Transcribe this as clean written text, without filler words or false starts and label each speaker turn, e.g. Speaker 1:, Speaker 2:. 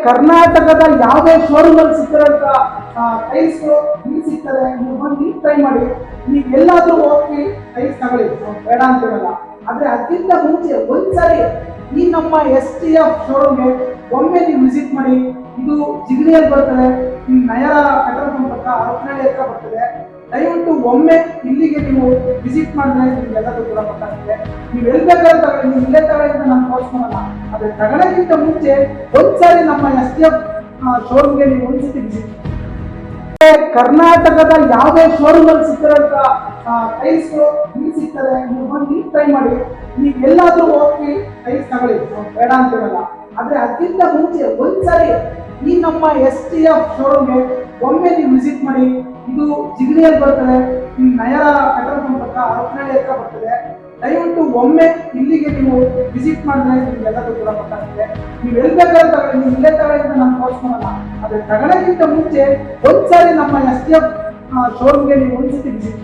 Speaker 1: ಕರ್ನಾಟಕದ ಯಾವುದೇ ಶೋರೂಮ್ ಅಲ್ಲಿ ಸಿಕ್ಕಿರೋಂಥ ಟೈಲ್ಸ್ಗಳು ಇಲ್ಲಿ ಸಿಗ್ತದೆ. ನೀವು ಬಂದು ಟ್ರೈ ಮಾಡಿ. ನೀವು ಎಲ್ಲಾದ್ರೂ ಹೋಗಿ ಟೈಲ್ಸ್ ತಗೊಳ್ಳಿ, ಬೇಡ ಅಂತಿರಲ್ಲ. ಆದ್ರೆ ಅದಕ್ಕಿಂತ ಮುಂಚೆ ಒಂದ್ಸರಿ ಈ ನಮ್ಮ STF ಶೋರೂಮ್ಗೆ ಒಮ್ಮೆ ನೀವು ವಿಸಿಟ್ ಮಾಡಿ. ಇದು ಜಿಗಣಿಯಲ್ಲಿ ಬರ್ತದೆ, ಈ ನಯರ ಪೆಟ್ರೋಲ್ ಪಂಪ್ ಹತ್ರ ಹರಪನಹಳ್ಳಿ ಹತ್ರ ಬರ್ತದೆ. ದಯವಿಟ್ಟು ಒಮ್ಮೆ ಇಲ್ಲಿಗೆ ನೀವು ವಿಸಿಟ್ ಮಾಡಿದ್ರೆ ನಿಮ್ಗೆಲ್ಲದೂ ಕೂಡ ಗೊತ್ತಾಗುತ್ತೆ. ನೀವು ಎಲ್ಲಿ ಬೇಕಾದ್ರೆ ತಗೊಳ್ಳಿ, ನೀವು ಇಲ್ಲೇ ತಗೊಳ್ಳಿ ಅಂತ ನಾನು ತೋರಿಸ್ಕೊಳಲ್ಲ. ಆದ್ರೆ ತಗೊಳ್ಳೋಕ್ಕಿಂತ ಮುಂಚೆ ಒಂದ್ಸರಿ ನಮ್ಮ STF ಶೋರೂಮ್ಗೆ ನೀವು ಒಂದ್ಸತಿ ವಿಸಿಟ್. ಕರ್ನಾಟಕದ ಯಾವುದೇ ಶೋರೂಮ್ ಅಲ್ಲಿ ಸಿಕ್ಕಿರೋಂಥ ಟೈಲ್ಸ್ಗಳು ಇಲ್ಲಿ ಸಿಗ್ತದೆ. ನೀವು ಬಂದು ಟ್ರೈ ಮಾಡಿ. ನೀವು ಎಲ್ಲಾದ್ರೂ ಹೋಗಿ ಟೈಲ್ಸ್ ತಗೊಳ್ಳಿ, ಬೇಡ ಅಂತಿರಲ್ಲ. ಆದ್ರೆ ಅದಕ್ಕಿಂತ ಮುಂಚೆ ಒಂದ್ಸರಿ ಈ ನಮ್ಮ STF ಶೋರೂಮ್ಗೆ ಒಮ್ಮೆ ನೀವು ವಿಸಿಟ್ ಮಾಡಿ. ಇದು ಜಿಗಣಿಯಲ್ಲಿ ಬರ್ತದೆ, ಈ ನಯರ ಪೆಟ್ರೋಲ್ ಪಂಪ್ ಹತ್ರ ಹರಪನಹಳ್ಳಿ ಹತ್ರ ಬರ್ತದೆ. ದಯವಿಟ್ಟು ಒಮ್ಮೆ ಇಲ್ಲಿಗೆ ನೀವು ವಿಸಿಟ್ ಮಾಡಿದ್ರೆ ನಿಮ್ಗೆಲ್ಲದೂ ಕೂಡ ಗೊತ್ತಾಗುತ್ತೆ. ನೀವು ಎಲ್ಲಿ ಬೇಕಾದ್ರೆ ತಗೊಳ್ಳಿ, ನೀವು ಇಲ್ಲೇ ತಗೊಳ್ಳಿ ಅಂತ ನಾನು ತೋರಿಸ್ಕೊಳಲ್ಲ. ಆದ್ರೆ ತಗೊಳ್ಳೋಕ್ಕಿಂತ ಮುಂಚೆ ಒಂದ್ಸರಿ ನಮ್ಮ STF ಶೋರೂಮ್ಗೆ ನೀವು ಒಂದ್ಸತಿ ವಿಸಿಟ್.